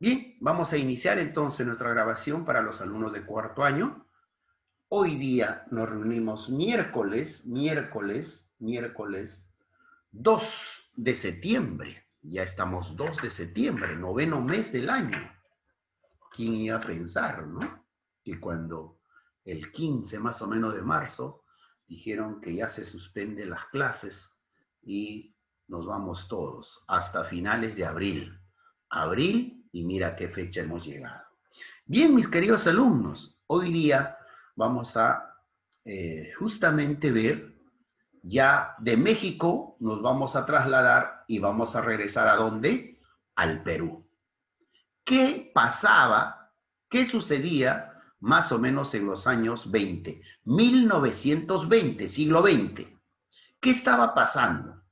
Bien, vamos a iniciar entonces nuestra grabación para los alumnos de cuarto año. Hoy día nos reunimos miércoles 2 de septiembre. Ya estamos 2 de septiembre, noveno mes del año. ¿Quién iba a pensar, no? Que cuando el 15 más o menos de marzo dijeron que ya se suspenden las clases y nos vamos todos hasta finales de abril. Abril, y mira qué fecha hemos llegado. Bien, mis queridos alumnos, hoy día vamos a justamente ver, ya de México nos vamos a trasladar y vamos a regresar ¿a dónde? Al Perú. ¿Qué pasaba? ¿Qué sucedía más o menos en los años 20? 1920, siglo XX. ¿Qué estaba pasando?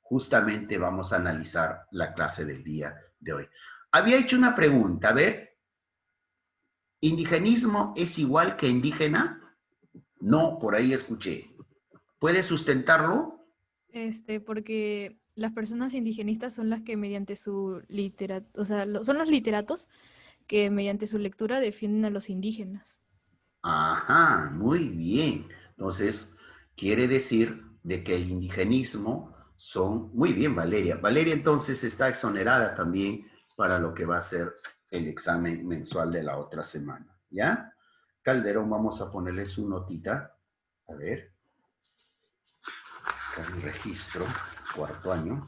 Justamente vamos a analizar la clase del día de hoy. Había hecho una pregunta, a ver, ¿indigenismo es igual que indígena? No, por ahí escuché. ¿Puede sustentarlo? Porque las personas indigenistas son las que mediante su literatura, o sea, son los literatos que mediante su lectura defienden a los indígenas. Ajá, muy bien. Entonces, quiere decir de que el indigenismo son... Muy bien, Valeria. Valeria entonces está exonerada también para lo que va a ser el examen mensual de la otra semana, ¿ya? Calderón, vamos a ponerle su notita. A ver. Acá mi registro, cuarto año.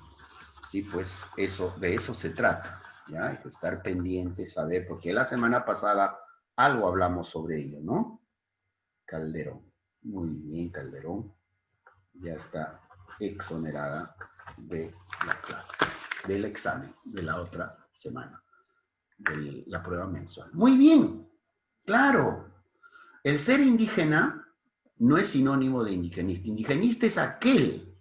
Sí, pues eso, de eso se trata, ¿ya? Hay que estar pendiente, saber, porque la semana pasada algo hablamos sobre ello, ¿no? Calderón. Muy bien, Calderón. Ya está exonerada de la clase, del examen de la otra semana, de la prueba mensual. Muy bien, claro. El ser indígena no es sinónimo de indigenista. Indigenista es aquel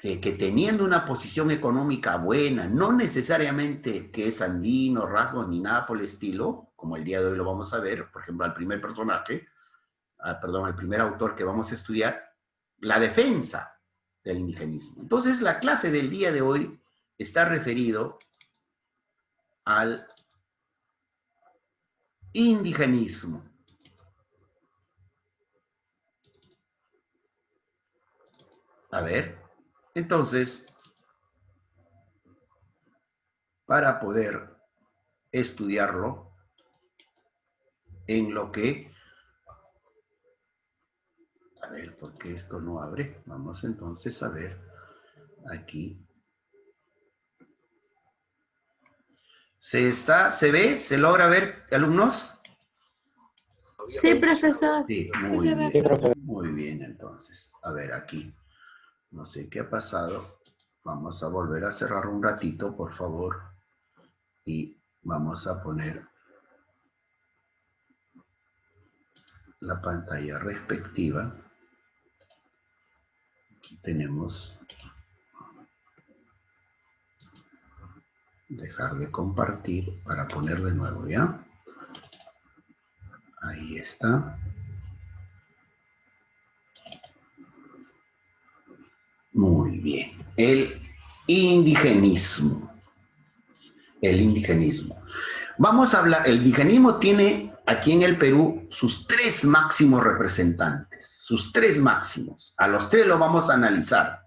que teniendo una posición económica buena, no necesariamente que es andino, rasgos ni nada por el estilo, como el día de hoy lo vamos a ver, por ejemplo, al primer personaje, el primer autor que vamos a estudiar, la defensa del indigenismo. Entonces, la clase del día de hoy está referido al indigenismo. A ver, entonces, para poder estudiarlo en lo que... A ver, ¿por qué esto no abre? Vamos entonces a ver aquí. ¿Se ve? ¿Se logra ver, alumnos? Sí, profesor. Sí, Sí, muy se bien. ve. Muy bien, entonces. A ver, aquí. No sé qué ha pasado. Vamos a volver a cerrar un ratito, por favor. Y vamos a poner la pantalla respectiva. Aquí tenemos... Dejar de compartir para poner de nuevo, ¿ya? Ahí está. Muy bien. El indigenismo. El indigenismo. Vamos a hablar, el indigenismo tiene aquí en el Perú sus 3 máximos representantes, sus 3 máximos. A los 3 lo vamos a analizar.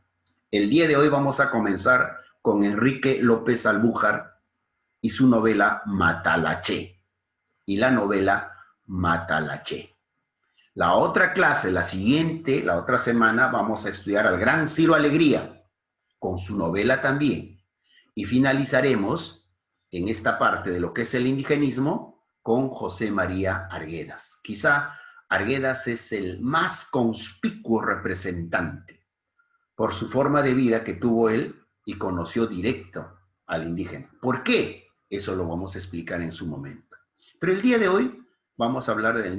El día de hoy vamos a comenzar con Enrique López Albújar y su novela Matalaché. Y la novela Matalaché. La otra clase, la siguiente, la otra semana, vamos a estudiar al gran Ciro Alegría, con su novela también. Y finalizaremos en esta parte de lo que es el indigenismo con José María Arguedas. Quizá Arguedas es el más conspicuo representante por su forma de vida que tuvo él y conoció directo al indígena. ¿Por qué? Eso lo vamos a explicar en su momento. Pero el día de hoy vamos a hablar del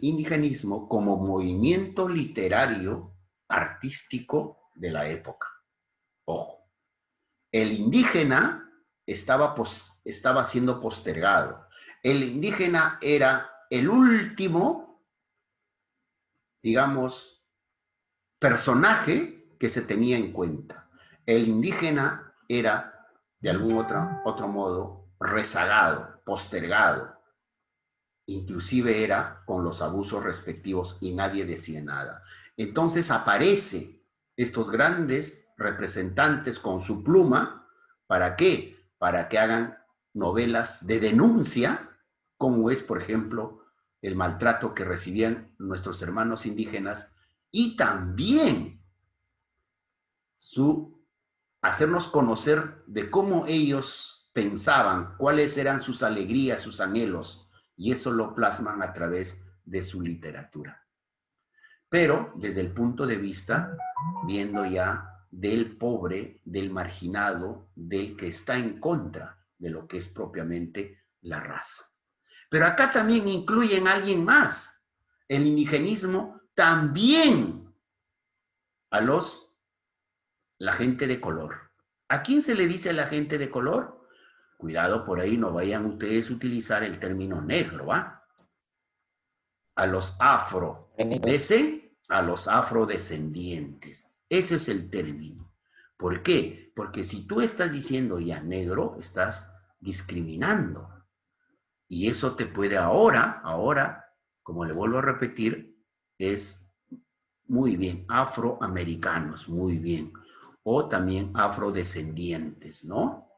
indigenismo como movimiento literario artístico de la época. Ojo, el indígena estaba siendo postergado. El indígena era el último, digamos, personaje que se tenía en cuenta. El indígena era, de algún otro modo, rezagado, postergado. Inclusive era con los abusos respectivos y nadie decía nada. Entonces aparecen estos grandes representantes con su pluma. ¿Para qué? Para que hagan novelas de denuncia, como es, por ejemplo, el maltrato que recibían nuestros hermanos indígenas, y también hacernos conocer de cómo ellos pensaban, cuáles eran sus alegrías, sus anhelos, y eso lo plasman a través de su literatura. Pero desde el punto de vista, viendo ya del pobre, del marginado, del que está en contra de lo que es propiamente la raza. Pero acá también incluyen a alguien más. El indigenismo también a la gente de color. ¿A quién se le dice la gente de color? Cuidado, por ahí no vayan ustedes a utilizar el término negro, ¿ah? A los afrodescendientes. Ese es el término. ¿Por qué? Porque si tú estás diciendo ya negro, estás discriminando. Y eso te puede ahora, como le vuelvo a repetir, es muy bien, afroamericanos, muy bien. O también afrodescendientes, ¿no?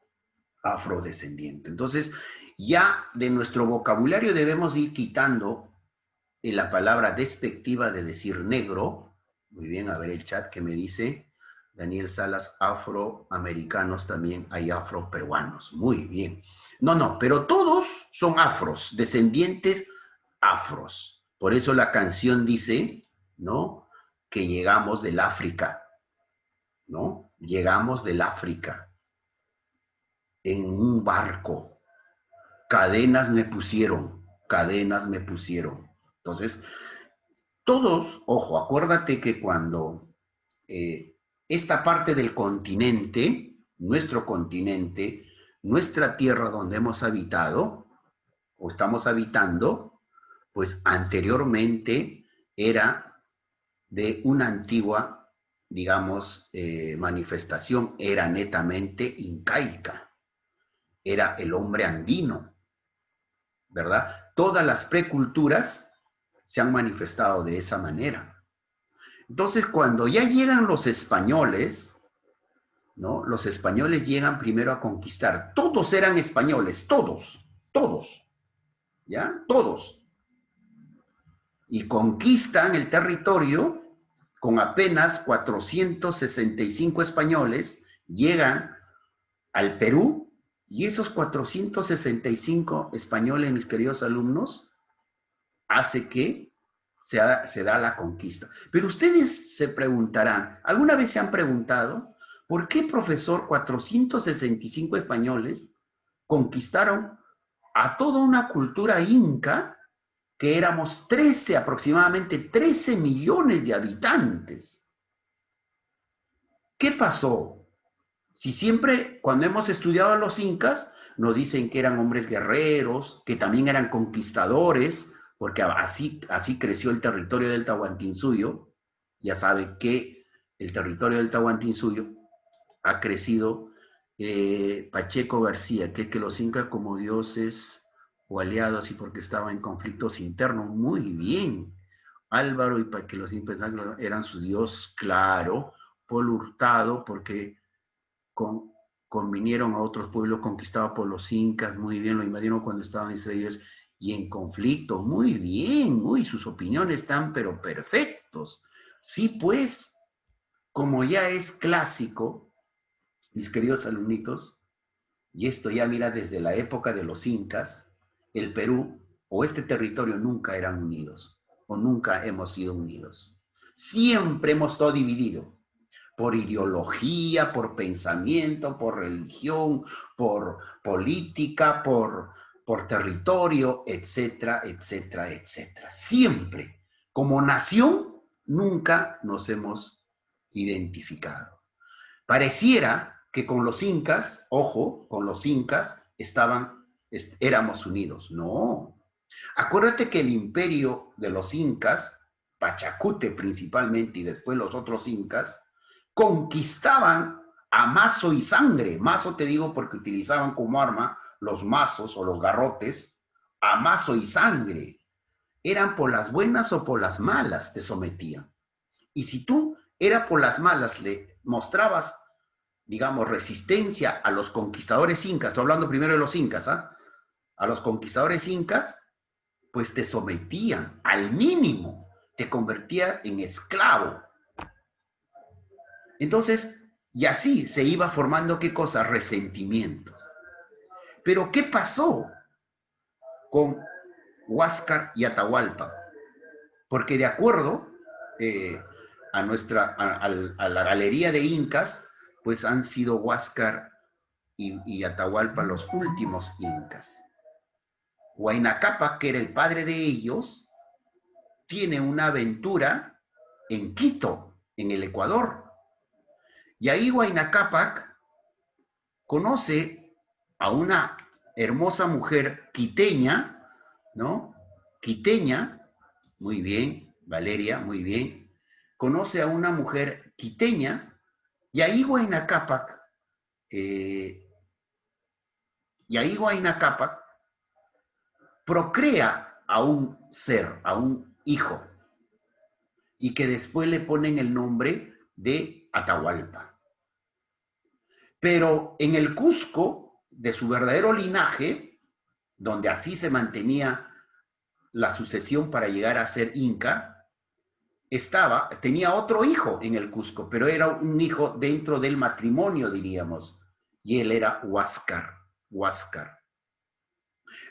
Afrodescendiente. Entonces, ya de nuestro vocabulario debemos ir quitando la palabra despectiva de decir negro. Muy bien, a ver el chat que me dice Daniel Salas, afroamericanos también hay afroperuanos. Muy bien. No, pero todos son afros, descendientes afros. Por eso la canción dice, ¿no? Que llegamos del África, ¿no? Llegamos del África en un barco. Cadenas me pusieron, cadenas me pusieron. Entonces, todos, ojo, acuérdate que cuando esta parte del continente, nuestra tierra donde hemos habitado, o estamos habitando, pues anteriormente era de una antigua, digamos, manifestación, era netamente incaica, era el hombre andino, ¿verdad? Todas las preculturas se han manifestado de esa manera. Entonces, cuando ya llegan los españoles, ¿no? Los españoles llegan primero a conquistar. Todos eran españoles, todos, ¿ya? Todos. Y conquistan el territorio con apenas 465 españoles, llegan al Perú, y esos 465 españoles, mis queridos alumnos, hace que se da la conquista. Pero ustedes se preguntarán, ¿alguna vez se han preguntado por qué, profesor, 465 españoles conquistaron a toda una cultura inca que éramos aproximadamente 13 millones de habitantes? ¿Qué pasó? Si siempre, cuando hemos estudiado a los incas, nos dicen que eran hombres guerreros, que también eran conquistadores, porque así creció el territorio del Tahuantinsuyo. Ya sabe que el territorio del Tahuantinsuyo ha crecido. Pacheco García, que los incas como dioses o aliados y porque estaban en conflictos internos. Muy bien. Álvaro, y para que los incas eran su dios, claro. Paul Hurtado, porque convinieron a otros pueblos conquistados por los incas. Muy bien, lo invadieron cuando estaban distraídos y en conflicto. Muy bien, sus opiniones están pero perfectos. Sí, pues, como ya es clásico, mis queridos alumnitos, y esto ya mira desde la época de los incas, el Perú o este territorio nunca eran unidos, o nunca hemos sido unidos. Siempre hemos estado divididos por ideología, por pensamiento, por religión, por política, por territorio, etcétera, etcétera, etcétera. Siempre, como nación, nunca nos hemos identificado. Pareciera que con los incas, ojo, con los incas éramos unidos. No. Acuérdate que el imperio de los incas, Pachacute principalmente y después los otros incas, conquistaban a mazo y sangre. Mazo te digo porque utilizaban como arma los mazos o los garrotes, a mazo y sangre. Eran por las buenas o por las malas te sometían. Y si tú era por las malas, le mostrabas, digamos, resistencia a los conquistadores incas, estoy hablando primero de los incas, ¿ah? A los conquistadores incas, pues te sometían al mínimo, te convertía en esclavo. Entonces, y así se iba formando, ¿qué cosa? Resentimiento. Pero, ¿qué pasó con Huáscar y Atahualpa? Porque de acuerdo a la galería de incas, pues han sido Huáscar y Atahualpa los últimos incas. Huayna Cápac, que era el padre de ellos, tiene una aventura en Quito, en el Ecuador. Y ahí Huayna Cápac conoce a una hermosa mujer quiteña, ¿no? Quiteña, muy bien, Valeria, muy bien. Conoce a una mujer quiteña y ahí Huayna Cápac, procrea a un ser, a un hijo, y que después le ponen el nombre de Atahualpa. Pero en el Cusco, de su verdadero linaje, donde así se mantenía la sucesión para llegar a ser inca, tenía otro hijo en el Cusco, pero era un hijo dentro del matrimonio, diríamos, y él era Huáscar.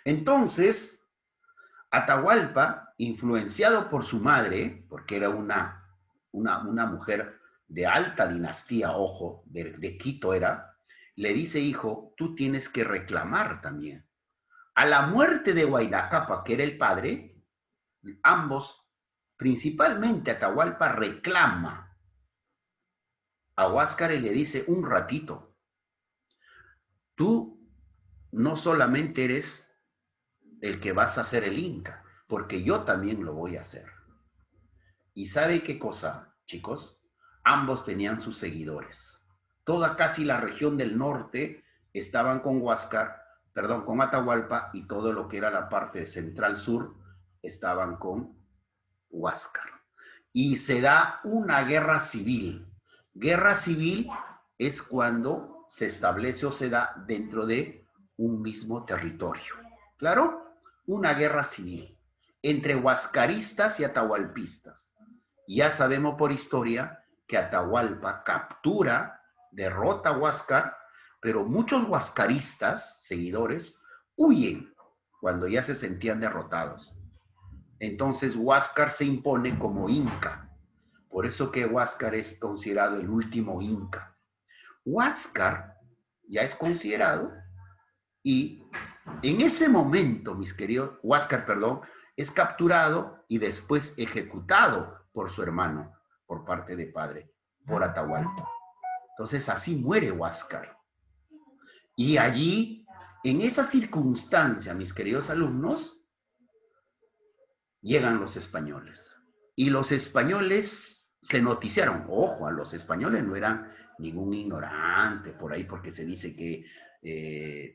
Entonces, Atahualpa, influenciado por su madre, porque era una mujer de alta dinastía, ojo, de Quito era, le dice, hijo, tú tienes que reclamar también. A la muerte de Huayna Cápac, que era el padre, ambos, principalmente Atahualpa, reclama a Huáscar y le dice, un ratito, tú no solamente eres el que vas a ser el inca, porque yo también lo voy a hacer. ¿Y sabe qué cosa, chicos? Ambos tenían sus seguidores. Toda casi la región del norte estaban con con Atahualpa, y todo lo que era la parte central sur estaban con Huáscar. Y se da una guerra civil. Guerra civil es cuando se establece o se da dentro de un mismo territorio. ¿Claro? Una guerra civil entre huascaristas y atahualpistas. Y ya sabemos por historia que Atahualpa captura, derrota a Huáscar, pero muchos huascaristas, seguidores, huyen cuando ya se sentían derrotados. Entonces Huáscar se impone como inca. Por eso que Huáscar es considerado el último inca. Huáscar ya es considerado, y en ese momento, mis queridos, Huáscar, perdón, es capturado y después ejecutado por su hermano, por parte de padre, por Atahualpa. Entonces así muere Huáscar. Y allí, en esa circunstancia, mis queridos alumnos, llegan los españoles. Y los españoles se noticiaron. Ojo, a los españoles no eran ningún ignorante por ahí, porque se dice que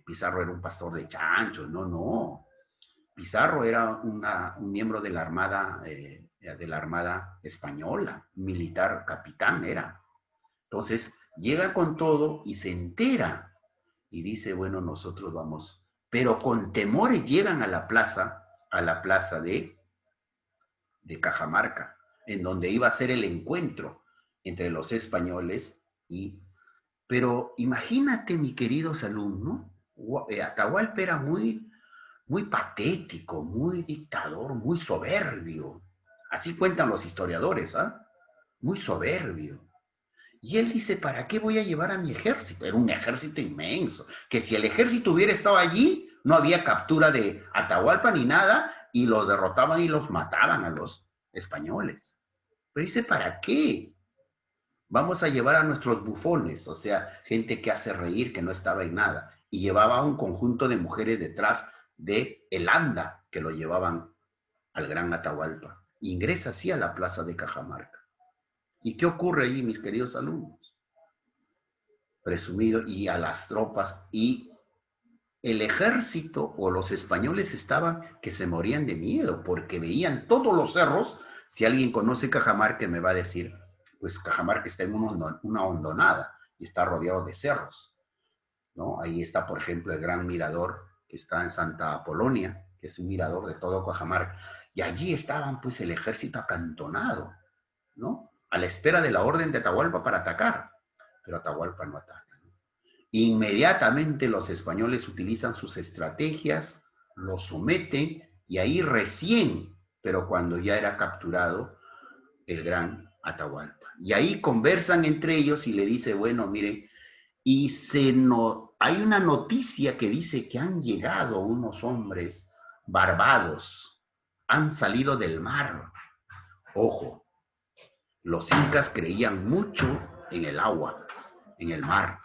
Pizarro era un pastor de chanchos. No, no. Pizarro era un miembro de la Armada Española, militar capitán era. Entonces, llega con todo y se entera. Y dice, bueno, nosotros vamos. Pero con temores llegan a la plaza de Cajamarca, en donde iba a ser el encuentro entre los españoles pero imagínate, mi queridos alumnos, Atahualpa era muy patético, muy dictador, muy soberbio. Así cuentan los historiadores, ¿ah? Muy soberbio. Y él dice, ¿para qué voy a llevar a mi ejército? Era un ejército inmenso, que si el ejército hubiera estado allí, no había captura de Atahualpa ni nada, y los derrotaban y los mataban a los españoles. Pero dice, ¿para qué? Vamos a llevar a nuestros bufones, o sea, gente que hace reír, que no estaba en nada. Y llevaba un conjunto de mujeres detrás de el anda, que lo llevaban al gran Atahualpa. Ingresa así a la plaza de Cajamarca. ¿Y qué ocurre allí, mis queridos alumnos? presumido, y a las tropas, y el ejército o los españoles estaban que se morían de miedo, porque veían todos los cerros. Si alguien conoce Cajamarca me va a decir, pues Cajamarca está en una hondonada y está rodeado de cerros, ¿no? Ahí está, por ejemplo, el gran mirador que está en Santa Apolonia, que es un mirador de todo Cajamarca, y allí estaban pues el ejército acantonado, ¿no? A la espera de la orden de Atahualpa para atacar, pero Atahualpa no ataca. Inmediatamente los españoles utilizan sus estrategias, lo someten, y ahí recién, pero cuando ya era capturado el gran Atahualpa. Y ahí conversan entre ellos y le dice, bueno, miren, hay una noticia que dice que han llegado unos hombres barbados, han salido del mar. Ojo, los incas creían mucho en el agua, en el mar,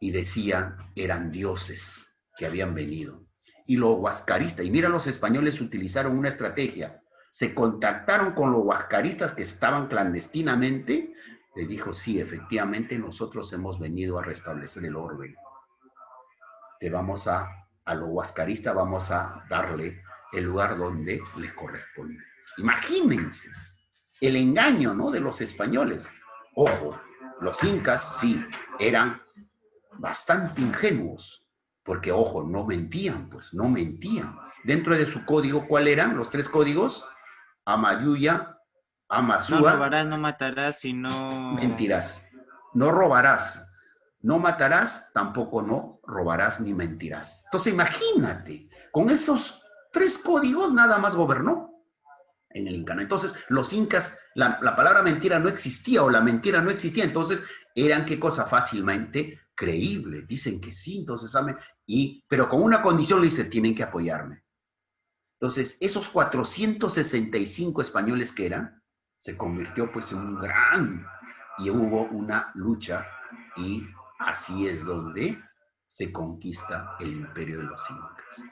y decían eran dioses que habían venido. Y los huascaristas, y mira, los españoles utilizaron una estrategia, se contactaron con los huascaristas que estaban clandestinamente, les dijo, sí, efectivamente nosotros hemos venido a restablecer el orden. A los huascaristas vamos a darle el lugar donde les corresponde. Imagínense el engaño, ¿no?, de los españoles. Ojo, los incas sí, eran bastante ingenuos, porque, ojo, no mentían, pues, no mentían. Dentro de su código, ¿cuál eran los 3 códigos? Amayuya, Amasúa. No robarás, no matarás, y no... Mentirás. No robarás, no matarás, tampoco no robarás ni mentirás. Entonces, imagínate, con esos 3 códigos nada más gobernó en el Inca. Entonces, los incas, la palabra mentira no existía, o la mentira no existía, entonces eran, ¿qué cosa? Fácilmente creíbles. Dicen que sí, entonces saben, pero con una condición, le dice, tienen que apoyarme. Entonces, esos 465 españoles que eran, se convirtió pues en un gran, y hubo una lucha, y así es donde se conquista el imperio de los incas.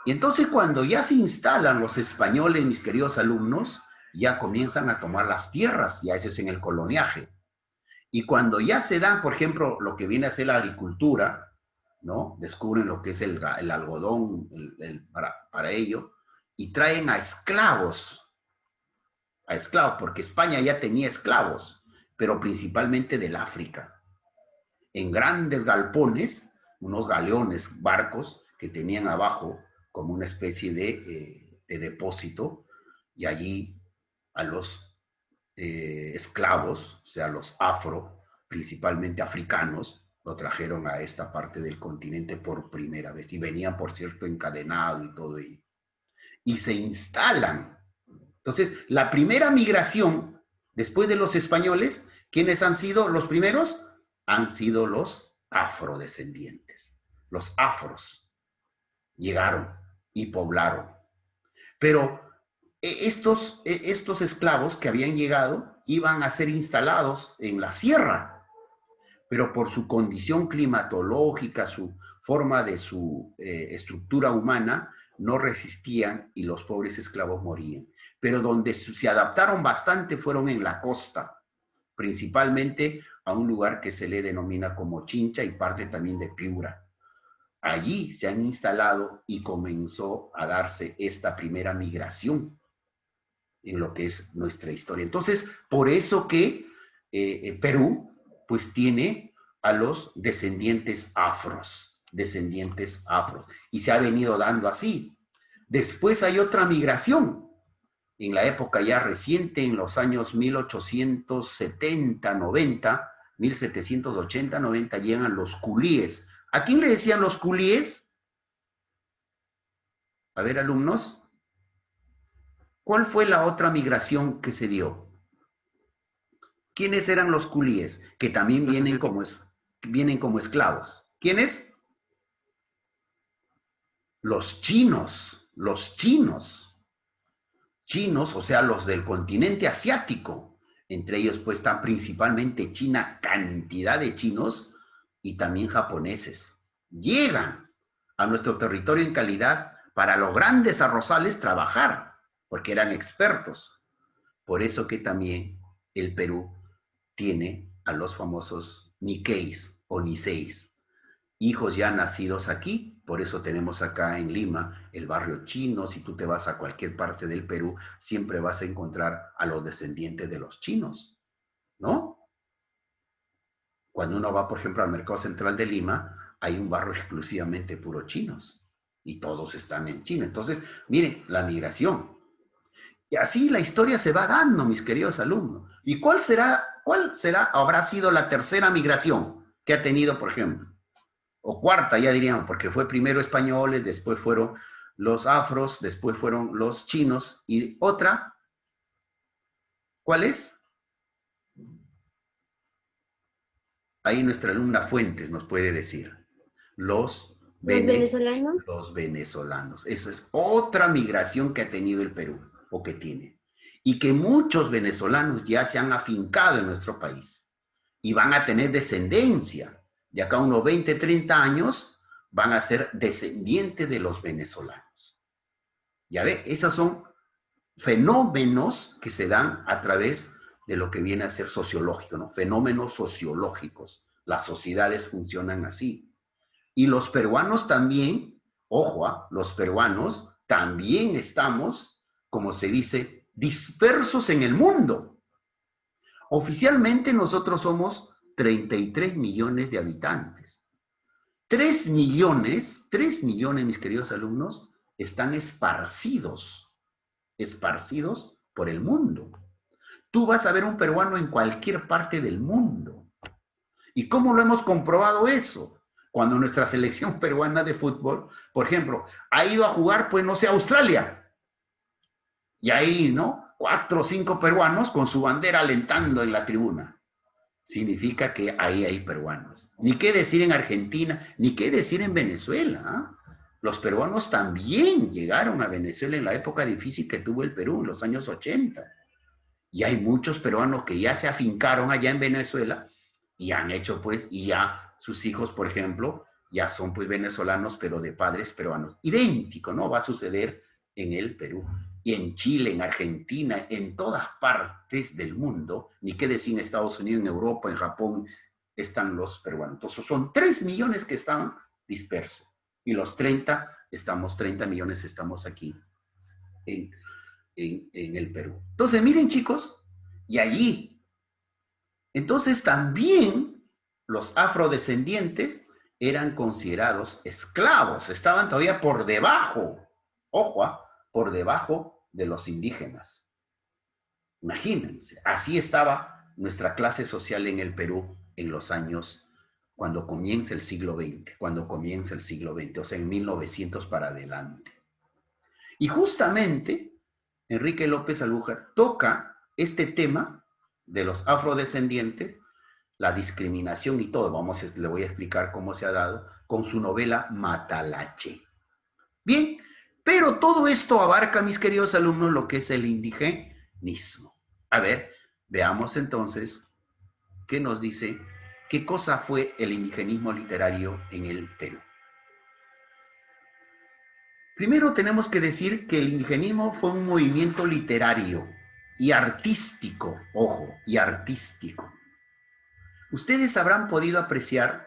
Y entonces cuando ya se instalan los españoles, mis queridos alumnos, ya comienzan a tomar las tierras, ya eso es en el coloniaje. Y cuando ya se dan, por ejemplo, lo que viene a ser la agricultura, ¿no? Descubren lo que es el algodón para ello, y traen a esclavos, porque España ya tenía esclavos, pero principalmente del África, en grandes galpones, unos galeones, barcos, que tenían abajo como una especie de depósito, y allí a los esclavos, o sea, los afro, principalmente africanos, lo trajeron a esta parte del continente por primera vez, y venían, por cierto, encadenados y todo ello. Y se instalan. Entonces, la primera migración, después de los españoles, ¿quiénes han sido los primeros? Han sido los afrodescendientes. Los afros llegaron y poblaron. Pero estos esclavos que habían llegado iban a ser instalados en la sierra, pero por su condición climatológica, su forma de su estructura humana, no resistían y los pobres esclavos morían. Pero donde se adaptaron bastante fueron en la costa, principalmente a un lugar que se le denomina como Chincha y parte también de Piura. Allí se han instalado y comenzó a darse esta primera migración en lo que es nuestra historia. Entonces, por eso que Perú, pues tiene a los descendientes afros, y se ha venido dando así. Después hay otra migración, en la época ya reciente, en los años 1870, 90, 1780, 90, llegan los culíes. ¿A quién le decían los culíes? A ver, alumnos. ¿Cuál fue la otra migración que se dio? ¿Quiénes eran los culíes? Que también vienen como esclavos. ¿Quiénes? Los chinos. Los chinos. Chinos, o sea, los del continente asiático. Entre ellos, pues, están principalmente China, cantidad de chinos, y también japoneses. Llegan a nuestro territorio en calidad para los grandes arrozales trabajar, porque eran expertos. Por eso que también el Perú tiene a los famosos ni 6 o ni 6 hijos ya nacidos aquí. Por eso tenemos acá en Lima el barrio chino. Si tú te vas a cualquier parte del Perú, siempre vas a encontrar a los descendientes de los chinos, ¿no? Cuando uno va, por ejemplo, al Mercado Central de Lima, hay un barrio exclusivamente puro chinos y todos están en China. Entonces, miren, la migración. Y así la historia se va dando, mis queridos alumnos. ¿Y cuál habrá sido la tercera migración que ha tenido, por ejemplo? O cuarta, ya diríamos, porque fue primero españoles, después fueron los afros, después fueron los chinos, y otra, ¿cuál es? Ahí nuestra alumna Fuentes nos puede decir. Los venezolanos. Los venezolanos. Esa es otra migración que ha tenido el Perú, o que tiene. Y que muchos venezolanos ya se han afincado en nuestro país. Y van a tener descendencia. De acá a unos 20, 30 años, van a ser descendientes de los venezolanos. Ya ve, esos son fenómenos que se dan a través de lo que viene a ser sociológico, ¿no? Fenómenos sociológicos. Las sociedades funcionan así. Y los peruanos también, ojo, los peruanos también estamos, como se dice, dispersos en el mundo. Oficialmente nosotros somos 33 millones de habitantes. 3 millones, mis queridos alumnos, están esparcidos por el mundo. Tú vas a ver un peruano en cualquier parte del mundo. ¿Y cómo lo hemos comprobado eso? Cuando nuestra selección peruana de fútbol, por ejemplo, ha ido a jugar, pues no sé, a Australia. Y ahí, ¿no? 4 o 5 peruanos con su bandera alentando en la tribuna. Significa que ahí hay peruanos. Ni qué decir en Argentina, ni qué decir en Venezuela. ¿Eh? Los peruanos también llegaron a Venezuela en la época difícil que tuvo el Perú, en los años 80. Y hay muchos peruanos que ya se afincaron allá en Venezuela y han hecho, pues, y ya sus hijos, por ejemplo, ya son, pues, venezolanos, pero de padres peruanos. Idéntico, ¿no? Va a suceder en el Perú. Y en Chile, en Argentina, en todas partes del mundo, ni qué decir en Estados Unidos, en Europa, en Japón, están los peruanos. Entonces son 3 millones que están dispersos. Y los 30 millones estamos aquí en el Perú. Entonces, miren, chicos, y allí, entonces también los afrodescendientes eran considerados esclavos, estaban todavía por debajo, ojo, por debajo de los indígenas. Imagínense, así estaba nuestra clase social en el Perú en los años, cuando comienza el siglo XX, o sea, en 1900 para adelante. Y justamente, Enrique López Alújar toca este tema de los afrodescendientes, la discriminación y todo. Le voy a explicar cómo se ha dado con su novela Matalache. Bien, pero todo esto abarca, mis queridos alumnos, lo que es el indigenismo. A ver, veamos entonces qué nos dice, qué cosa fue el indigenismo literario en el Perú. Primero tenemos que decir que el indigenismo fue un movimiento literario y artístico, ojo, y artístico. Ustedes habrán podido apreciar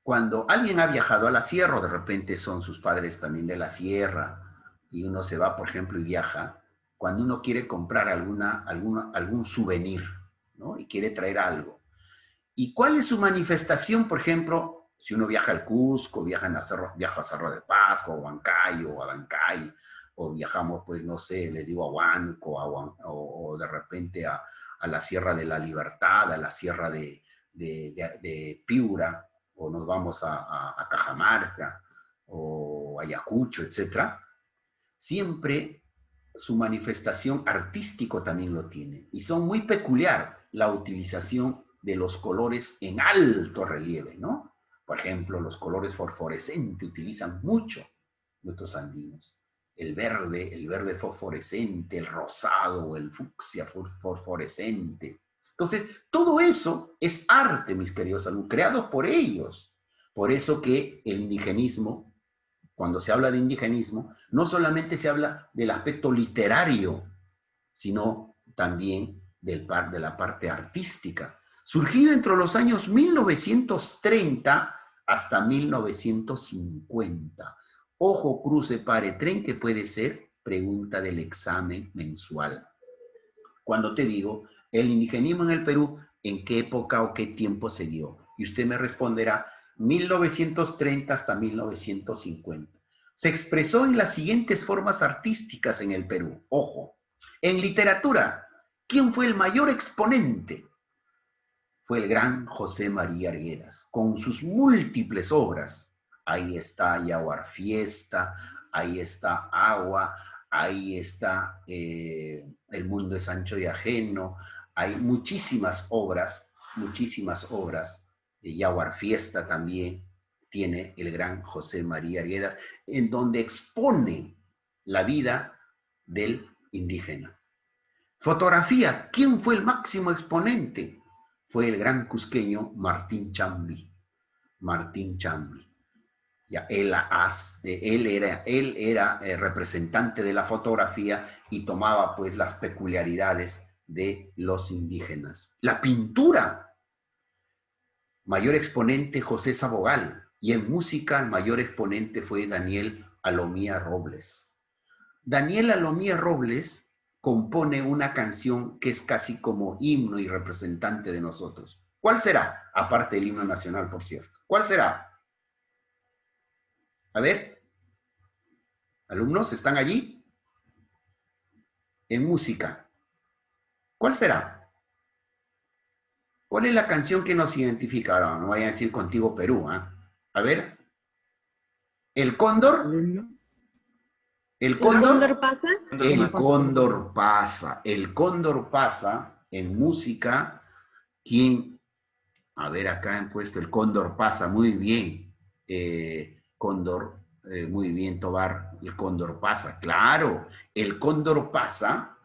cuando alguien ha viajado a la sierra, o de repente son sus padres también de la sierra, y uno se va, por ejemplo, y viaja, cuando uno quiere comprar algún souvenir, ¿no? Y quiere traer algo. ¿Y cuál es su manifestación, por ejemplo, si uno viaja al Cusco, viaja a Cerro de Pasco, o Huancayo, o a Bancay, o viajamos, pues, no sé, les digo, a Huánuco, o de repente a la Sierra de la Libertad, a la Sierra de Piura, o nos vamos a Cajamarca, o Ayacucho, etc. Siempre su manifestación artístico también lo tiene. Y son muy peculiar la utilización de los colores en alto relieve, ¿no? Por ejemplo, los colores fosforescentes utilizan mucho nuestros andinos. El verde fosforescente, el rosado o el fucsia fosforescente. Entonces, todo eso es arte, mis queridos alumnos, creado por ellos. Por eso que el indigenismo, cuando se habla de indigenismo, no solamente se habla del aspecto literario, sino también de la parte artística. surgido entre los años 1930 hasta 1950. Ojo, cruce, pare, tren, que puede ser pregunta del examen mensual. Cuando te digo, el indigenismo en el Perú, ¿en qué época o qué tiempo se dio? Y usted me responderá, 1930 hasta 1950. Se expresó en las siguientes formas artísticas en el Perú. Ojo, en literatura, ¿quién fue el mayor exponente? Fue el gran José María Arguedas, con sus múltiples obras. Ahí está Yaguar Fiesta, ahí está Agua, ahí está El mundo es ancho y ajeno. Hay muchísimas obras, Yaguar Fiesta también tiene el gran José María Arguedas, en donde expone la vida del indígena. Fotografía, ¿quién fue el máximo exponente? Fue el gran cusqueño Martín Chambi. Martín Chambi. Ya, él era representante de la fotografía y tomaba pues las peculiaridades de los indígenas. La pintura, mayor exponente José Sabogal, y en música el mayor exponente fue Daniel Alomía Robles. Daniel Alomía Robles compone una canción que es casi como himno y representante de nosotros. ¿Cuál será? Aparte del himno nacional, por cierto. ¿Cuál será? A ver, alumnos, ¿están allí? En música. ¿Cuál será? ¿Cuál es la canción que nos identifica? Ahora, no vayan a decir Contigo Perú, ¿eh? A ver. ¿El cóndor? ¿El cóndor? ¿El cóndor pasa? El cóndor pasa. El cóndor pasa en música. ¿Quién? A ver, acá han puesto el cóndor pasa. Muy bien. Cóndor, muy bien, Tobar. El cóndor pasa. Claro, el cóndor pasa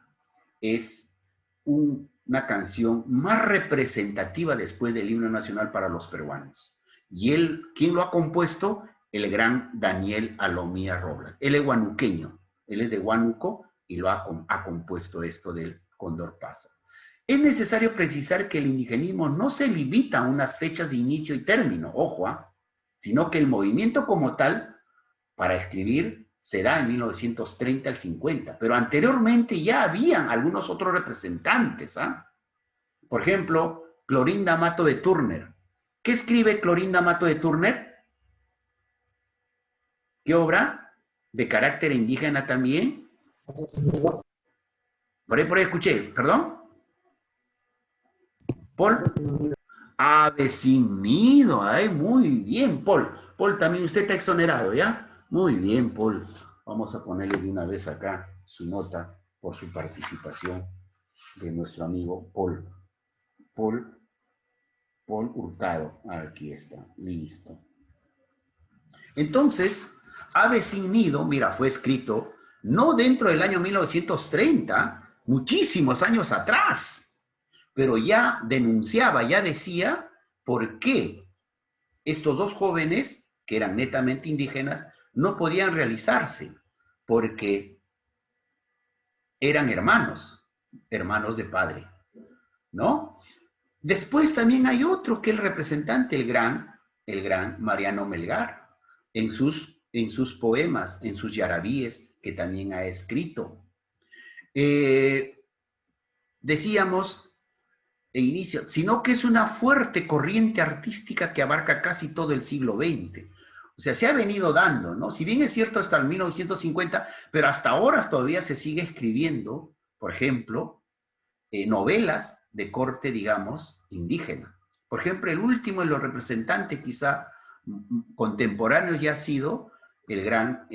es una canción más representativa después del himno nacional para los peruanos. Y él, ¿quién lo ha compuesto? El gran Daniel Alomía Robles. Él es huanuqueño, él es de Huánuco y lo ha compuesto esto del cóndor pasa. Es necesario precisar que el indigenismo no se limita a unas fechas de inicio y término, ojo, sino que el movimiento como tal, para escribir, se da en 1930 al 50, pero anteriormente ya habían algunos otros representantes, Por ejemplo, Clorinda Mato de Turner. ¿Qué escribe Clorinda Mato de Turner? ¿Qué obra? ¿De carácter indígena también? Por ahí escuché, ¿perdón? ¿Paul? Ave sin nido, ay, muy bien, Paul. Paul, también usted está exonerado, ¿ya? Muy bien, Paul. Vamos a ponerle de una vez acá su nota por su participación de nuestro amigo Paul. Paul Hurtado. Aquí está, listo. Entonces, Ave sin nido, mira, fue escrito no dentro del año 1930, muchísimos años atrás, pero ya denunciaba, ya decía por qué estos dos jóvenes, que eran netamente indígenas, no podían realizarse, porque eran hermanos de padre, ¿no? Después también hay otro que el representante, el gran Mariano Melgar, en sus poemas, en sus yarabíes, que también ha escrito. Decíamos de inicio, sino que es una fuerte corriente artística que abarca casi todo el siglo XX. O sea, se ha venido dando, ¿no? Si bien es cierto hasta el 1950, pero hasta ahora todavía se sigue escribiendo, por ejemplo, novelas de corte, digamos, indígena. Por ejemplo, el último de los representantes quizá contemporáneos ya ha sido el gran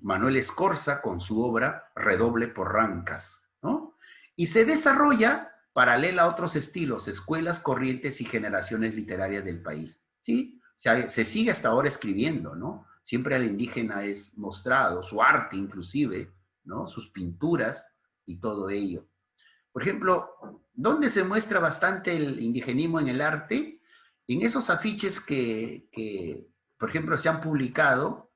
Manuel Escorza con su obra Redoble por Rancas, ¿no? Y se desarrolla paralela a otros estilos, escuelas, corrientes y generaciones literarias del país, ¿sí? Se sigue hasta ahora escribiendo, ¿no? Siempre al indígena es mostrado, su arte inclusive, ¿no? Sus pinturas y todo ello. Por ejemplo, ¿dónde se muestra bastante el indigenismo en el arte? En esos afiches que por ejemplo, se han publicado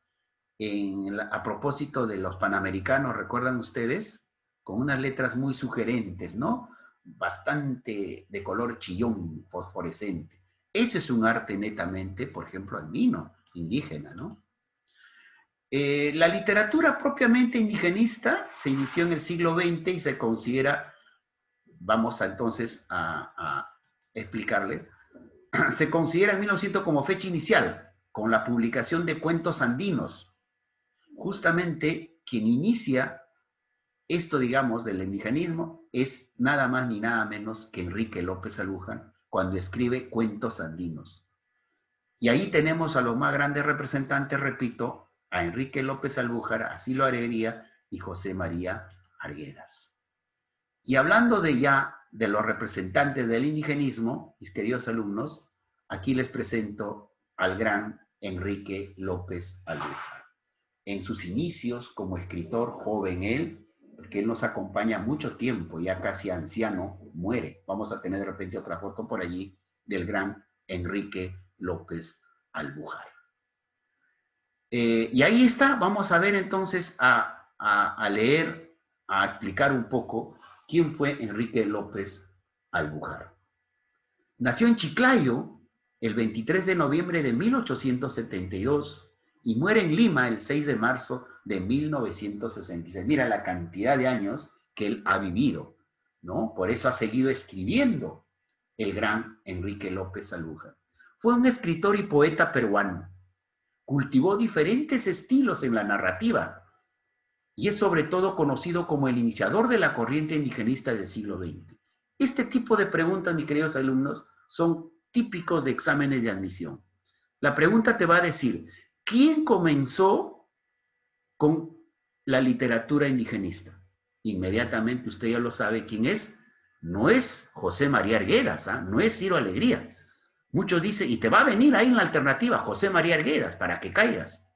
a propósito de los panamericanos, ¿recuerdan ustedes? Con unas letras muy sugerentes, ¿no? bastante de color chillón, fosforescente. Ese es un arte netamente, por ejemplo, andino, indígena, ¿no? La literatura propiamente indigenista se inició en el siglo XX y se considera, vamos entonces a explicarle, se considera en 1900 como fecha inicial, con la publicación de cuentos andinos. Justamente quien inicia esto, digamos, del indigenismo es nada más ni nada menos que Enrique López Alújar, cuando escribe Cuentos Andinos. Y ahí tenemos a los más grandes representantes, repito, a Enrique López Alújar, a Silo Alegría y José María Arguedas. Y hablando de los representantes del indigenismo, mis queridos alumnos, aquí les presento al gran Enrique López Alújar. En sus inicios como escritor, joven él, porque él nos acompaña mucho tiempo, ya casi anciano, muere. Vamos a tener de repente otra foto por allí del gran Enrique López Alújar. Y ahí está, vamos a ver entonces a leer, a explicar un poco quién fue Enrique López Alújar. Nació en Chiclayo el 23 de noviembre de 1872 y muere en Lima el 6 de marzo de 1966. Mira la cantidad de años que él ha vivido, ¿no? Por eso ha seguido escribiendo el gran Enrique López Alújar. Fue un escritor y poeta peruano. Cultivó diferentes estilos en la narrativa y es sobre todo conocido como el iniciador de la corriente indigenista del siglo XX. Este tipo de preguntas, mis queridos alumnos, son típicos de exámenes de admisión. La pregunta te va a decir, ¿quién comenzó con la literatura indigenista? Inmediatamente usted ya lo sabe quién es. No es José María Arguedas, ¿eh? No es Silo Alegría. Muchos dicen, y te va a venir ahí en la alternativa, José María Arguedas, para que caigas.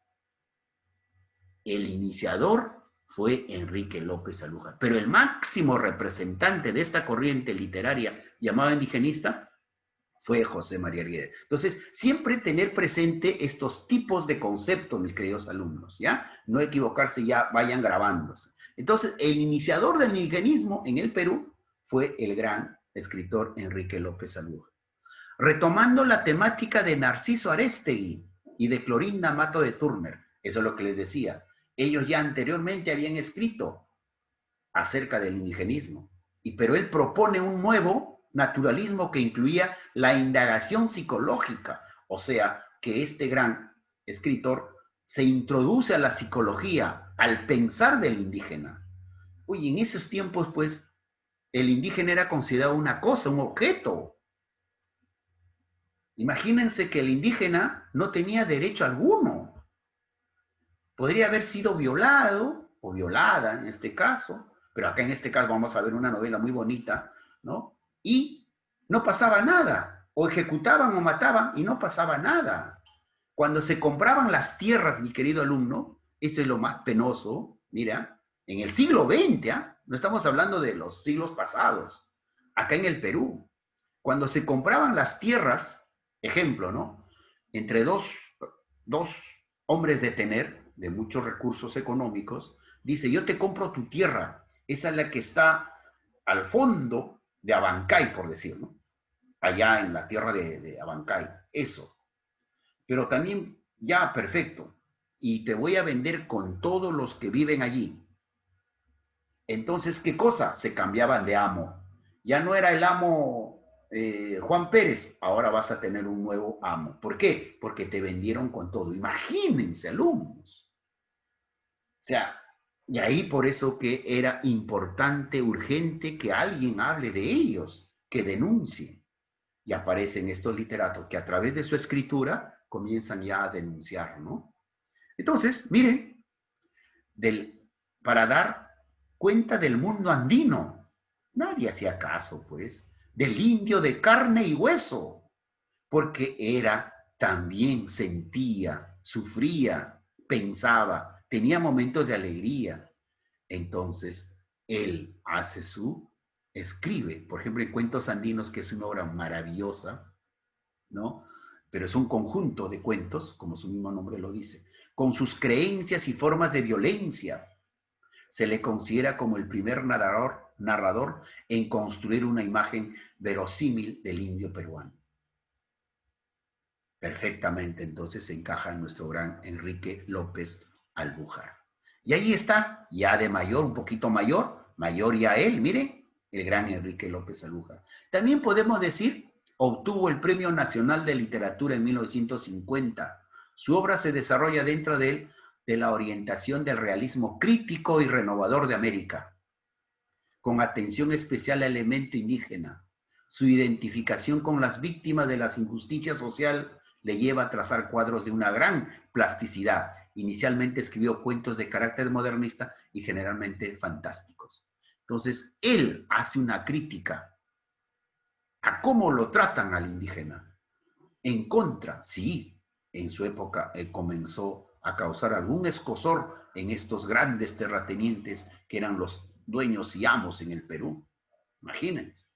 El iniciador fue Enrique López Alújar, pero el máximo representante de esta corriente literaria llamada indigenista fue José María Arguedas. Entonces, siempre tener presente estos tipos de conceptos, mis queridos alumnos, ¿ya? No equivocarse, ya vayan grabándose. Entonces, el iniciador del indigenismo en el Perú fue el gran escritor Enrique López Alújar. Retomando la temática de Narciso Arestegui y de Clorinda Mato de Turner, eso es lo que les decía, ellos ya anteriormente habían escrito acerca del indigenismo, pero él propone un nuevo naturalismo que incluía la indagación psicológica, o sea, que este gran escritor se introduce a la psicología, al pensar del indígena. Oye, en esos tiempos, pues, el indígena era considerado una cosa, un objeto. Imagínense que el indígena no tenía derecho alguno. Podría haber sido violado o violada en este caso, pero acá en este caso vamos a ver una novela muy bonita, ¿no? Y no pasaba nada. O ejecutaban o mataban y no pasaba nada. Cuando se compraban las tierras, mi querido alumno, esto es lo más penoso, mira, en el siglo XX, ¿eh? No estamos hablando de los siglos pasados, acá en el Perú, cuando se compraban las tierras, ejemplo, ¿no? Entre dos hombres de tener, de muchos recursos económicos, dice, yo te compro tu tierra, esa es la que está al fondo de Abancay, por decirlo, ¿no? Allá en la tierra de Abancay, eso. Pero también, ya, perfecto, y te voy a vender con todos los que viven allí. Entonces, ¿qué cosa? Se cambiaban de amo. Ya no era el amo Juan Pérez, ahora vas a tener un nuevo amo. ¿Por qué? Porque te vendieron con todo. Imagínense, alumnos. O sea, y ahí por eso que era importante, urgente, que alguien hable de ellos, que denuncie. Y aparecen estos literatos que a través de su escritura comienzan ya a denunciar, ¿no? Entonces, miren, para dar cuenta del mundo andino, nadie hacía caso, pues, del indio de carne y hueso, porque también sentía, sufría, pensaba, tenía momentos de alegría. Entonces, él escribe, por ejemplo, en Cuentos Andinos, que es una obra maravillosa, ¿no? Pero es un conjunto de cuentos, como su mismo nombre lo dice, con sus creencias y formas de violencia. Se le considera como el primer narrador narrador en construir una imagen verosímil del indio peruano. Perfectamente, entonces, encaja en nuestro gran Enrique López Albújar. Y ahí está, ya de mayor, un poquito mayor ya él, miren, el gran Enrique López Albújar. También podemos decir, obtuvo el Premio Nacional de Literatura en 1950. Su obra se desarrolla dentro de la orientación del realismo crítico y renovador de América, con atención especial al elemento indígena. Su identificación con las víctimas de las injusticias sociales le lleva a trazar cuadros de una gran plasticidad. Inicialmente escribió cuentos de carácter modernista y generalmente fantásticos. Entonces, él hace una crítica a cómo lo tratan al indígena. En contra, sí, en su época comenzó a causar algún escozor en estos grandes terratenientes que eran los dueños y amos en el Perú. Imagínense.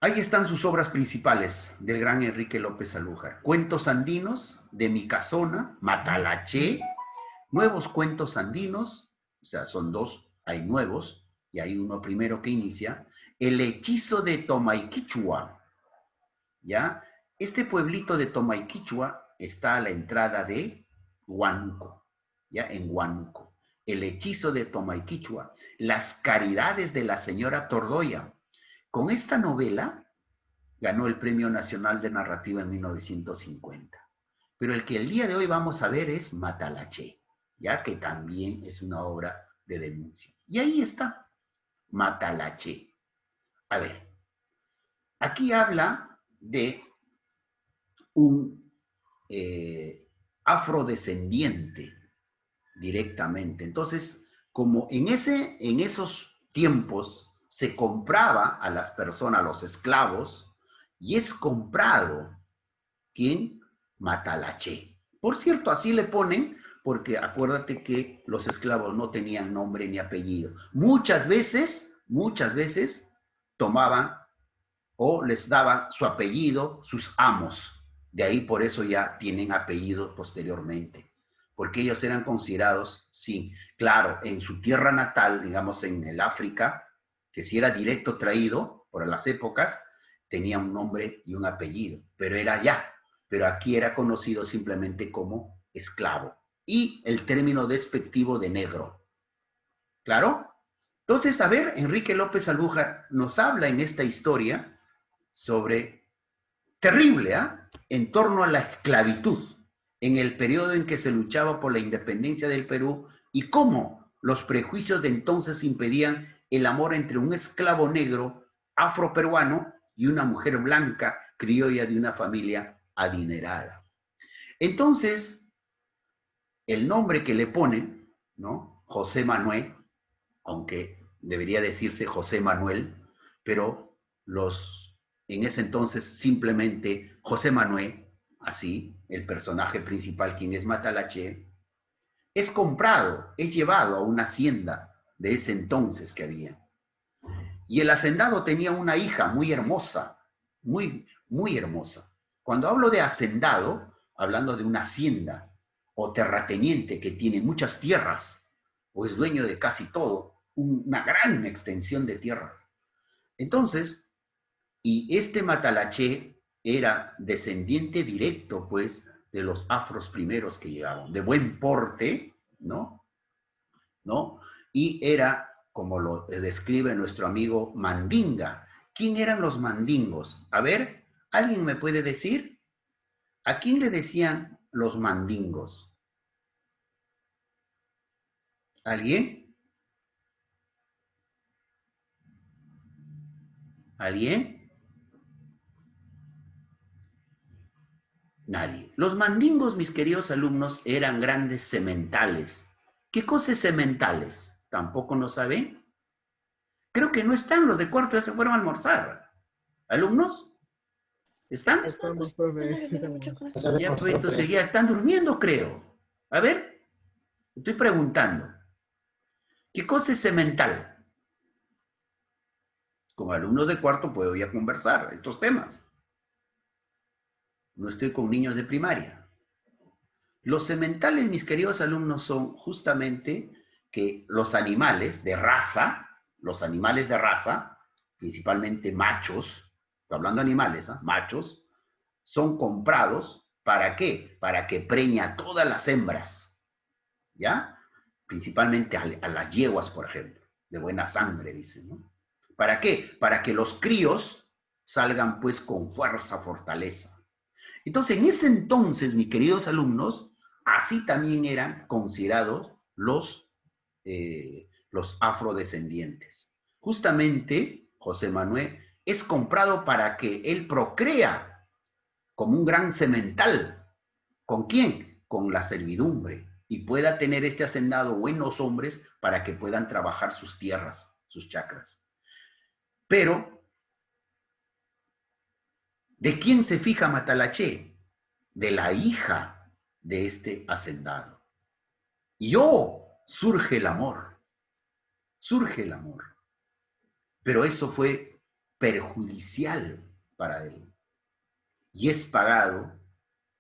Ahí están sus obras principales del gran Enrique López Albújar. Cuentos andinos, de mi casona, Matalaché, nuevos cuentos andinos, o sea, son dos, hay nuevos, y hay uno primero que inicia, El hechizo de Tomaiquichua, ¿ya? Este pueblito de Tomaiquichua está a la entrada de Huánuco, ¿ya? En Huánuco. El hechizo de Tomaiquichua, Las caridades de la señora Tordoya. Con esta novela ganó el Premio Nacional de Narrativa en 1950. Pero el que el día de hoy vamos a ver es Matalaché, ya que también es una obra de denuncia. Y ahí está, Matalaché. A ver, aquí habla de un afrodescendiente directamente. Entonces, como en esos tiempos se compraba a las personas, a los esclavos, y es comprado, ¿quién? Matalaché. Por cierto, así le ponen, porque acuérdate que los esclavos no tenían nombre ni apellido. Muchas veces tomaban o les daban su apellido sus amos. De ahí por eso ya tienen apellidos posteriormente. Porque ellos eran considerados, sí, claro, en su tierra natal, digamos en el África, que si era directo traído por las épocas, tenía un nombre y un apellido, pero era allá. Pero aquí era conocido simplemente como esclavo. Y el término despectivo de negro. ¿Claro? Entonces, a ver, Enrique López Albújar nos habla en esta historia sobre, terrible, en torno a la esclavitud, en el periodo en que se luchaba por la independencia del Perú y cómo los prejuicios de entonces impedían el amor entre un esclavo negro afroperuano y una mujer blanca criolla de una familia adinerada. Entonces, el nombre que le ponen, ¿no? José Manuel, aunque debería decirse José Manuel, pero en ese entonces simplemente José Manuel, así, el personaje principal, quien es Matalaché, es comprado, es llevado a una hacienda de ese entonces que había. Y el hacendado tenía una hija muy hermosa, muy, muy hermosa. Cuando hablo de hacendado, hablando de una hacienda o terrateniente que tiene muchas tierras o es dueño de casi todo, una gran extensión de tierras. Entonces, y este Matalaché era descendiente directo, pues, de los afros primeros que llegaron, de buen porte, ¿no? Y era, como lo describe nuestro amigo Mandinga. ¿Quién eran los mandingos? A ver, ¿alguien me puede decir? ¿A quién le decían los mandingos? ¿Alguien? ¿Alguien? Nadie. Los mandingos, mis queridos alumnos, eran grandes sementales. ¿Qué cosa es sementales? ¿Tampoco no saben? Creo que no están, los de cuarto ya se fueron a almorzar. ¿Alumnos? ¿Están? Estamos, profe. Ya pues, entonces ya están durmiendo, creo. A ver, estoy preguntando. ¿Qué cosa es semental? Con alumnos de cuarto puedo ya conversar estos temas. No estoy con niños de primaria. Los sementales, mis queridos alumnos, son justamente que los animales de raza, principalmente machos, estoy hablando de animales, ¿eh? Machos, son comprados, ¿para qué? Para que preña a todas las hembras, ¿ya? Principalmente a las yeguas, por ejemplo, de buena sangre, dicen, ¿no? ¿Para qué? Para que los críos salgan pues con fuerza, fortaleza. Entonces, en ese entonces, mis queridos alumnos, así también eran considerados los afrodescendientes. Justamente, José Manuel es comprado para que él procrea como un gran semental. ¿Con quién? Con la servidumbre. Y pueda tener este hacendado buenos hombres para que puedan trabajar sus tierras, sus chacras. Pero, ¿de quién se fija Matalaché? De la hija de este hacendado. Y surge el amor. Surge el amor. Pero eso fue perjudicial para él. Y es pagado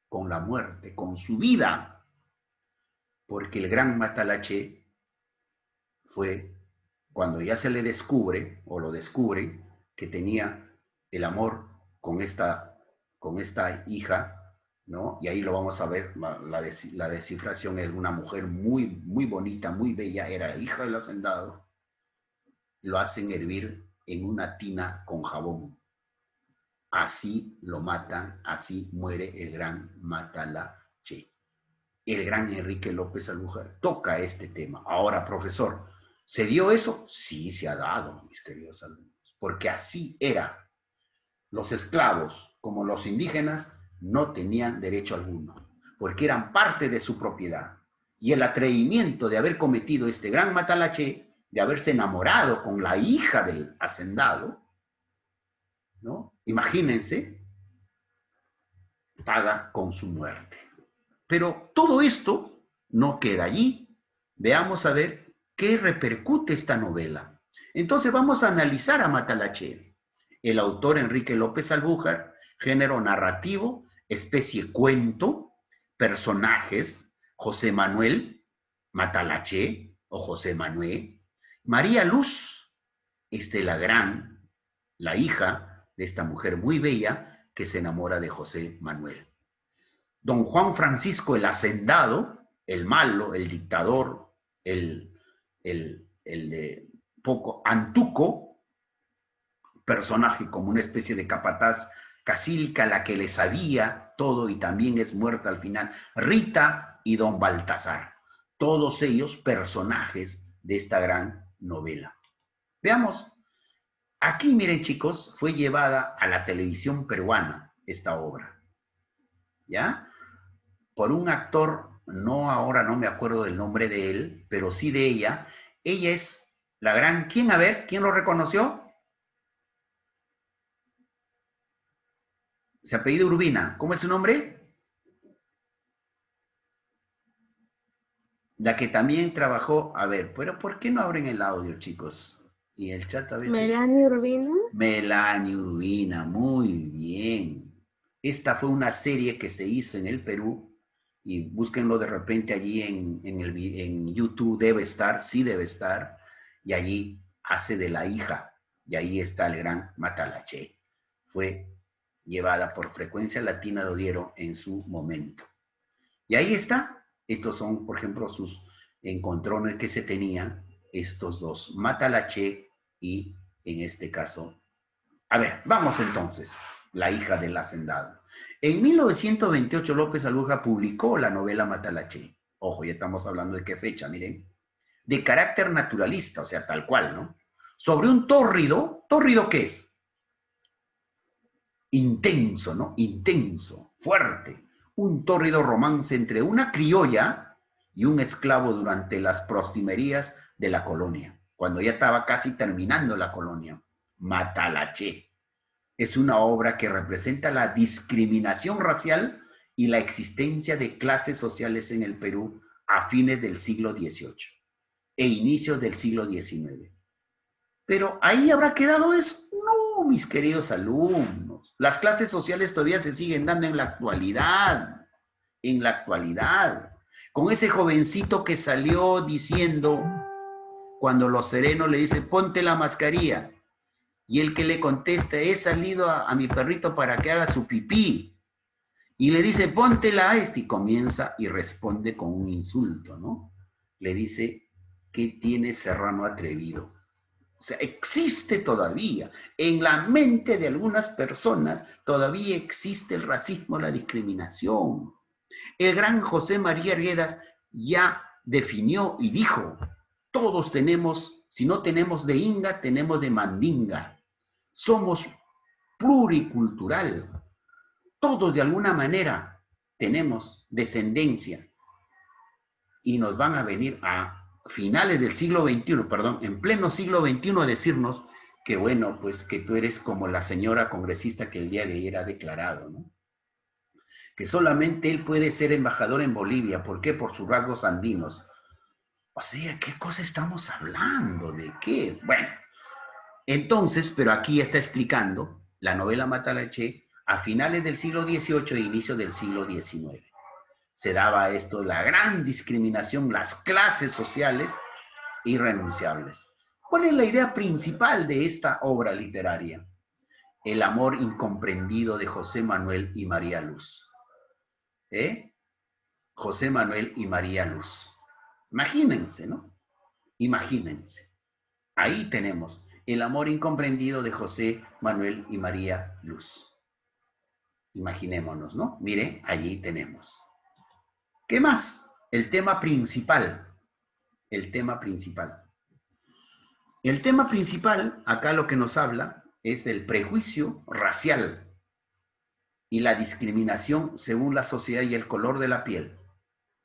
con la muerte, con su vida. Porque el gran Matalaché fue, cuando ya se le descubre, o lo descubre, que tenía el amor con esta hija, ¿no? Y ahí lo vamos a ver, la descifración es una mujer muy, muy bonita, muy bella, era hija del hacendado. Lo hacen hervir en una tina con jabón. Así lo matan, así muere el gran Matalaché. El gran Enrique López Albujar toca este tema. Ahora, profesor, ¿se dio eso? Sí, se ha dado, mis queridos alumnos, porque así era. Los esclavos, como los indígenas, no tenían derecho alguno, porque eran parte de su propiedad. Y el atrevimiento de haber cometido este gran Matalaché, de haberse enamorado con la hija del hacendado, ¿no? Imagínense, paga con su muerte. Pero todo esto no queda allí. Veamos a ver qué repercute esta novela. Entonces vamos a analizar a Matalaché. El autor Enrique López Albujar, género narrativo, especie cuento, personajes, José Manuel Matalaché o José Manuel, María Luz, la hija de esta mujer muy bella que se enamora de José Manuel. Don Juan Francisco el hacendado, el malo, el dictador, el de poco Antuco, personaje como una especie de capataz Casilca, la que le sabía todo y también es muerta al final, Rita y don Baltasar, todos ellos personajes de esta gran novela. Veamos, aquí miren chicos, fue llevada a la televisión peruana esta obra, ¿ya? Por un actor, ahora no me acuerdo del nombre de él, pero sí de ella. Ella es la gran, ¿quién? A ver, ¿quién lo reconoció? Se apellida Urbina. ¿Cómo es su nombre? La que también trabajó, a ver, pero ¿por qué no abren el audio, chicos? Y el chat a veces... Melanie Urbina. Melanie Urbina, muy bien. Esta fue una serie que se hizo en el Perú, y búsquenlo de repente allí en YouTube, debe estar, sí debe estar, y allí hace de la hija, y ahí está el gran Matalaché. Fue llevada por Frecuencia Latina, lo dieron en su momento. Y ahí está, estos son, por ejemplo, sus encontrones que se tenían, estos dos, Matalaché y, en este caso, a ver, vamos entonces, la hija del hacendado. En 1928 López Albujar publicó la novela Matalaché. Ojo, ya estamos hablando de qué fecha, miren. De carácter naturalista, o sea, tal cual, ¿no? Sobre un tórrido, ¿tórrido qué es? Intenso, ¿no? Intenso, fuerte. Un tórrido romance entre una criolla y un esclavo durante las postrimerías de la colonia, cuando ya estaba casi terminando la colonia. Matalaché. Es una obra que representa la discriminación racial y la existencia de clases sociales en el Perú a fines del siglo XVIII e inicios del siglo XIX. Pero ¿ahí habrá quedado eso? No, mis queridos alumnos. Las clases sociales todavía se siguen dando en la actualidad. En la actualidad. Con ese jovencito que salió diciendo, cuando los serenos le dicen, ponte la mascarilla. Y el que le contesta, he salido a mi perrito para que haga su pipí. Y le dice, póntela a este. Y comienza y responde con un insulto, ¿no? Le dice, ¿qué tiene Serrano atrevido? O sea, existe todavía. En la mente de algunas personas todavía existe el racismo, la discriminación. El gran José María Arguedas ya definió y dijo, todos tenemos, si no tenemos de inga, tenemos de mandinga. Somos pluricultural. Todos de alguna manera tenemos descendencia. Y nos van a venir a finales del siglo XXI, perdón, en pleno siglo XXI a decirnos que bueno, pues que tú eres como la señora congresista que el día de ayer ha declarado, ¿no? Que solamente él puede ser embajador en Bolivia. ¿Por qué? Por sus rasgos andinos. O sea, ¿qué cosa estamos hablando? ¿De qué? Bueno, entonces, pero aquí está explicando la novela Matalaché a finales del siglo XVIII e inicio del siglo XIX. Se daba esto, la gran discriminación, las clases sociales irrenunciables. ¿Cuál es la idea principal de esta obra literaria? El amor incomprendido de José Manuel y María Luz. José Manuel y María Luz. Imagínense, ¿no? Imagínense. Ahí tenemos el amor incomprendido de José Manuel y María Luz. Imaginémonos, ¿no? Mire, allí tenemos. ¿Qué más? El tema principal. El tema principal. El tema principal, acá lo que nos habla, es del prejuicio racial y la discriminación según la sociedad y el color de la piel.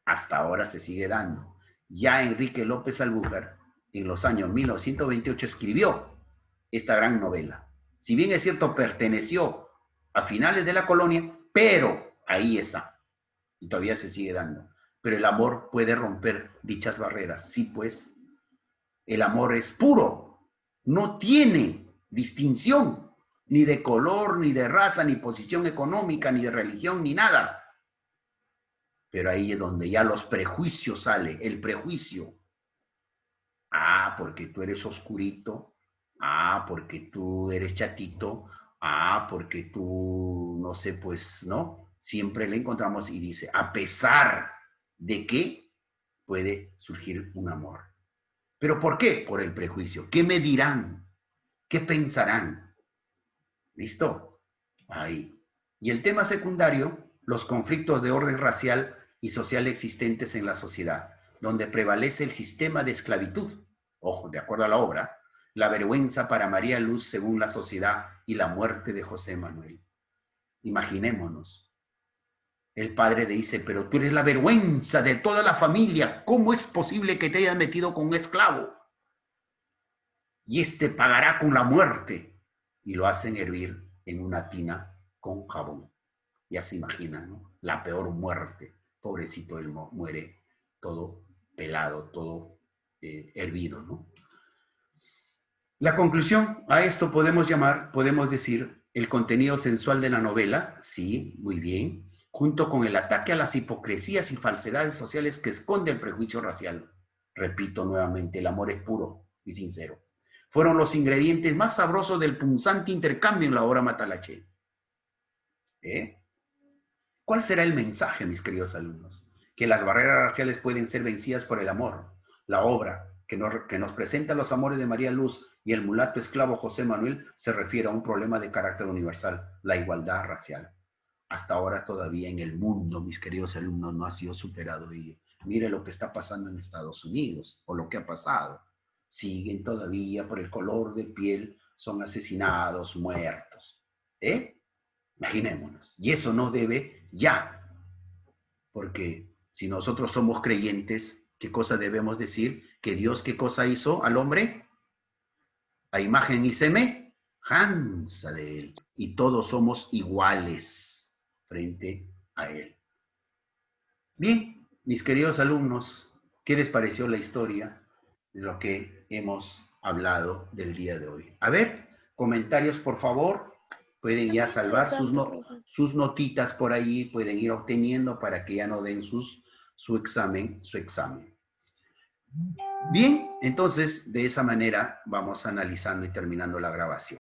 Hasta ahora se sigue dando. Ya Enrique López Albújar, en los años 1928, escribió esta gran novela. Si bien es cierto, perteneció a finales de la colonia, pero ahí está. Y todavía se sigue dando. Pero el amor puede romper dichas barreras. Sí, pues, el amor es puro. No tiene distinción, ni de color, ni de raza, ni posición económica, ni de religión, ni nada. Pero ahí es donde ya los prejuicios salen, el prejuicio. Ah, porque tú eres oscurito. Ah, porque tú eres chatito. Ah, porque tú, no sé, pues, ¿no? Siempre le encontramos y dice, a pesar de que puede surgir un amor. ¿Pero por qué? Por el prejuicio. ¿Qué me dirán? ¿Qué pensarán? ¿Listo? Ahí. Y el tema secundario, los conflictos de orden racial y social existentes en la sociedad, donde prevalece el sistema de esclavitud. Ojo, de acuerdo a la obra, la vergüenza para María Luz según la sociedad y la muerte de José Manuel. Imaginémonos. El padre dice, pero tú eres la vergüenza de toda la familia. ¿Cómo es posible que te hayas metido con un esclavo? Y este pagará con la muerte. Y lo hacen hervir en una tina con jabón. Ya se imaginan, ¿no? La peor muerte. Pobrecito, él muere todo pelado, todo hervido, ¿no? La conclusión a esto podemos decir, el contenido sensual de la novela, sí, muy bien, junto con el ataque a las hipocresías y falsedades sociales que esconde el prejuicio racial. Repito nuevamente, el amor es puro y sincero. Fueron los ingredientes más sabrosos del punzante intercambio en la obra Matalaché. ¿Cuál será el mensaje, mis queridos alumnos? Que las barreras raciales pueden ser vencidas por el amor. La obra que nos presenta los amores de María Luz y el mulato esclavo José Manuel se refiere a un problema de carácter universal, la igualdad racial. Hasta ahora todavía en el mundo, mis queridos alumnos, no ha sido superado. Y mire lo que está pasando en Estados Unidos, o lo que ha pasado. Siguen todavía por el color de piel, son asesinados, muertos. Imaginémonos. Y eso no debe ya. Porque si nosotros somos creyentes, ¿qué cosa debemos decir? Que Dios, ¿qué cosa hizo al hombre? A imagen y semejanza de él. Y todos somos iguales frente a él. Bien, mis queridos alumnos, ¿qué les pareció la historia de lo que hemos hablado del día de hoy? A ver, comentarios, por favor. Pueden ya salvar sus notitas por ahí, pueden ir obteniendo para que ya no den sus su examen. Bien, entonces de esa manera vamos analizando y terminando la grabación.